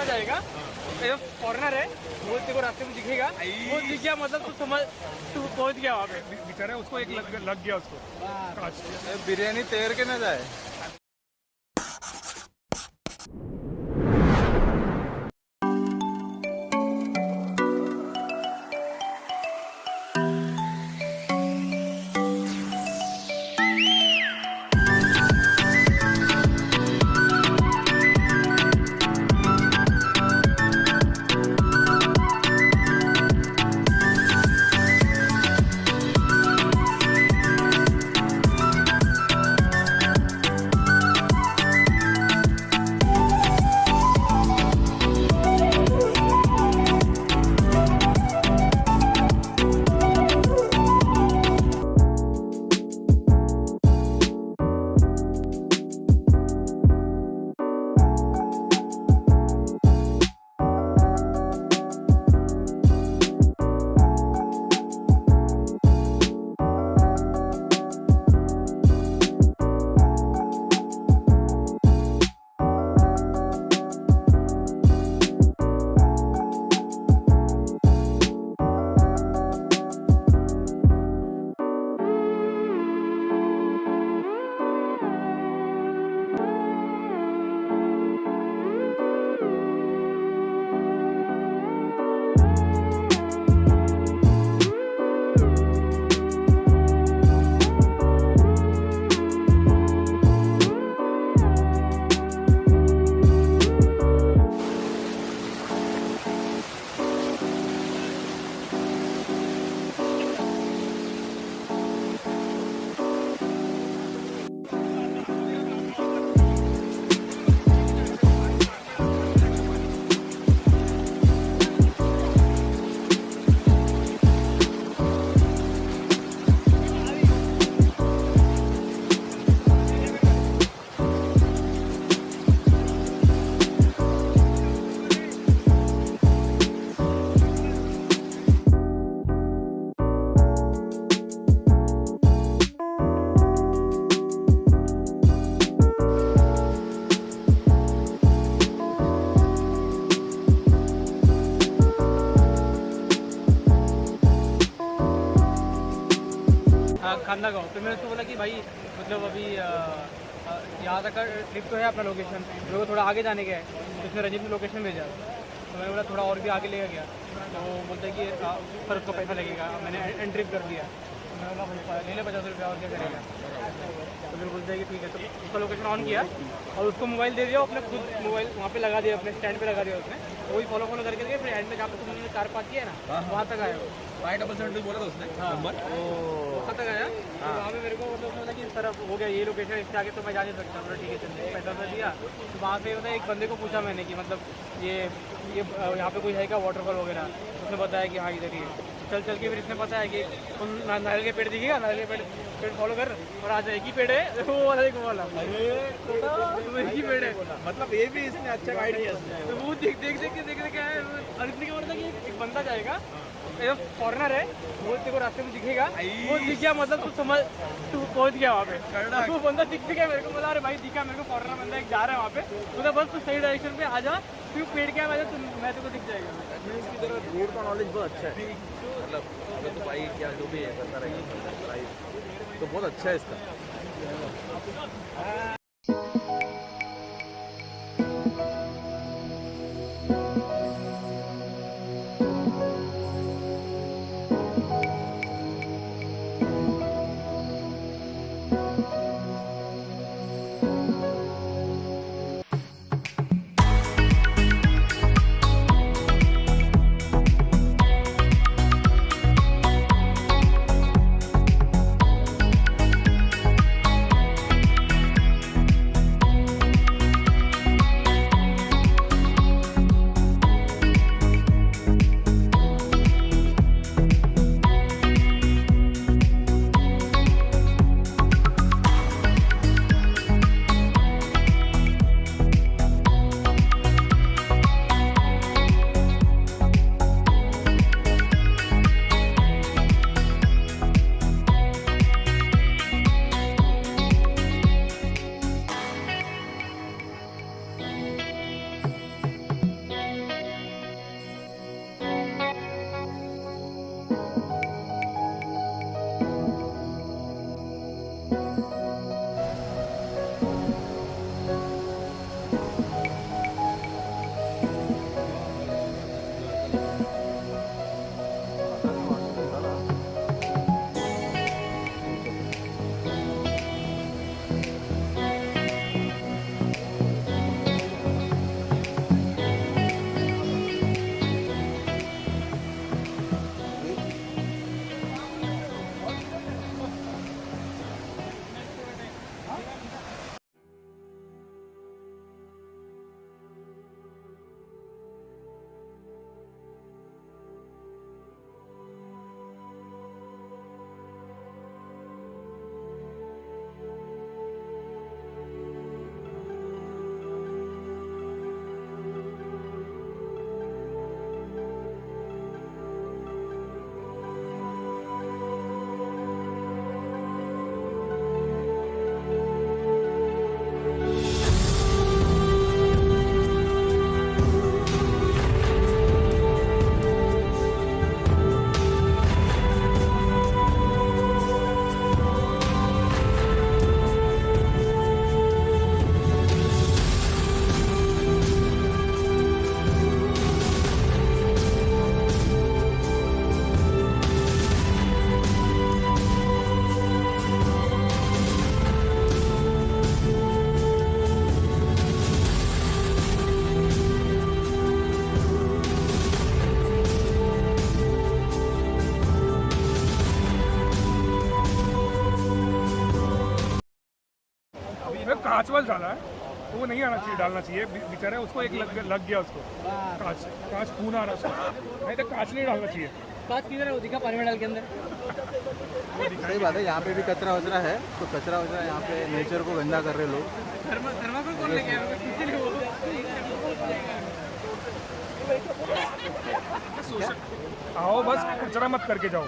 बंदा जाएगा, फॉरेनर है, वो तेरे को रास्ते में दिखेगा, वो दिख गया मतलब तू समझ तू पहुंच गया वहाँ पे। बेचारा उसको एक लग गया उसको। बिरयानी तैर के ना जाए। खाना गाँव। फिर मैंने उसको बोला कि भाई मतलब अभी यहाँ तक का ट्रिप तो है अपना लोकेशन, मेरे को थोड़ा आगे जाने का है। तो उसने रंजीत ने लोकेशन भेजा, तो मैंने बोला थोड़ा और भी आगे लेके गया, तो वो बोलता है कि सर उसको पैसा लगेगा। मैंने एंट्री कर दिया, तो मैंने बोला भाई ले ले 50 रुपया और क्या करेगा। तो फिर बोलता है कि ठीक है। तो उसका लोकेशन ऑन किया और उसको मोबाइल दे दिया, अपने खुद मोबाइल वहाँ पे लगा दिया, अपने स्टैंड पे लगा दिया उसने। वही फॉलो करके गए। फिर एंड में जहाँ पे तुमने 4-5 किया ना, वहाँ तक आया वो। 577 बोला था उसने नंबर। वहाँ तक आया तो वहाँ पे मेरे को मतलब बोला कि इस तरफ हो गया ये लोकेशन, इससे आगे तो मैं जा नहीं सकता। बोला ठीक है चलिए, पैसा तो दिया। तो वहाँ पे मतलब एक बंदे को पूछा मैंने कि मतलब ये यहाँ पे कोई है क्या वाटरफॉल वगैरह। उसने बताया कि हाँ इधर ही है। चल के फिर इसने बताया कि नारियल के पेड़ दिखेगा, नारियल के पेड़ फॉलो कर और आज एक ही पेड़ है, वो वाला एक वाला एक ही पेड़ है। मतलब ये भी इसने अच्छा गाइड किया। तो वो देख क्या है। और इसने क्या बोला कि एक बंदा जाएगा, फॉरेनर है, वो तेरे को रास्ते में दिखेगा, वो दिख गया मतलब तू समझ तू पहुंच गया वहाँ पे। वो बंदा दिख गया मेरे को, बोला अरे भाई दिखा मेरे को, फॉरेनर बंदा एक जा रहा है वहाँ पे। तो बस तू सही डायरेक्शन पे आ जा, तू पेड़ क्या मैं तेरे को दिख जाएगा। इसकी तरह रोड का नॉलेज बहुत अच्छा है, मतलब तो भाई क्या जो भी है करता रहेगा तो बहुत अच्छा है इसका। कांच वाल डाला है तो वो नहीं आना चाहिए, डालना चाहिए बेचारा, उसको एक लग गया उसको कांच खून आ रहा उसको, नहीं तो कांच नहीं डालना चाहिए। कांच किधर है वो दिखा पानी में डाल के अंदर। सही बात है, यहाँ पे भी कचरा वचरा है, तो कचरा वचरा यहाँ पे नेचर को गंदा कर रहे लोग। थर्माकोल कौन लेके आया? आओ बस कचरा मत करके जाओ,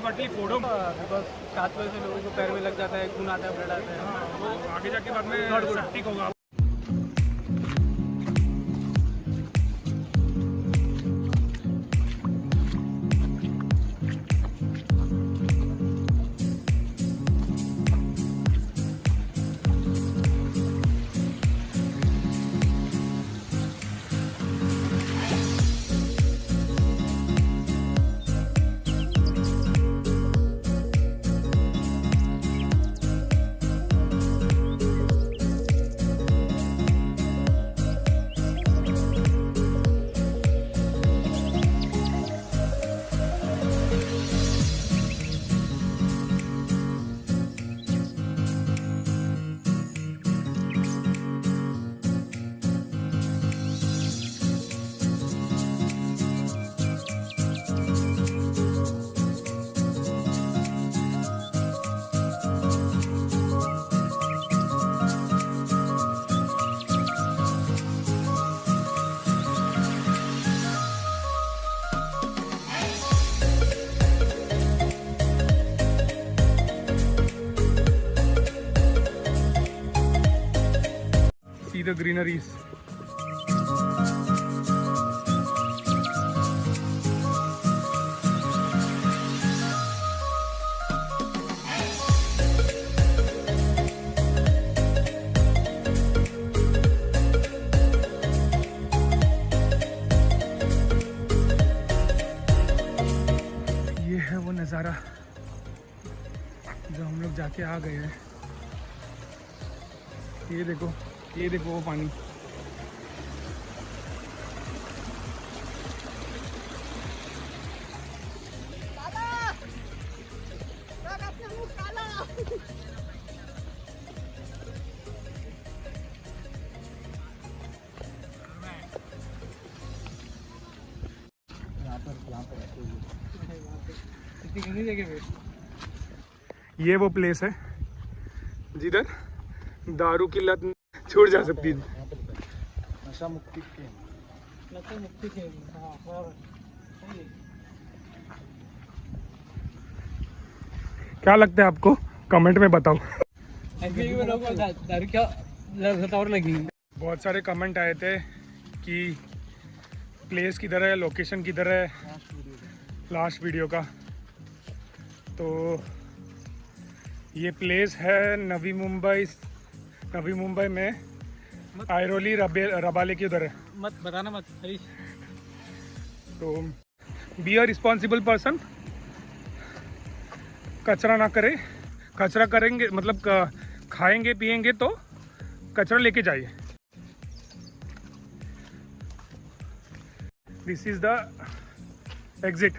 बाटली फोड़ो, बस कांच वजह से लोगों को पैर में लग जाता है, खून आता है, ब्लड आता है, वो आगे जाके बाद में सेप्टिक होगा। See the greeneries. ये है वो नज़ारा जो हम लोग जाके आ गए हैं। ये देखो वो पानी। ये वो प्लेस है जिधर दारू की लत छूट जा सकती है। नशा मुक्ति केंद्र। क्या लगता है आपको, कमेंट में बताओ। दारू क्या लत और लगी। बहुत सारे कमेंट आए थे कि प्लेस किधर है, लोकेशन किधर है लास्ट वीडियो का। तो ये प्लेस है नवी मुंबई में आयरोली रबाले की उधर है। मत बताना मत हरीश। तो बी अ रिस्पॉन्सिबल पर्सन, कचरा ना करे, कचरा करेंगे मतलब खाएंगे पिएंगे तो कचरा लेके जाइए। दिस इज द एग्जिट।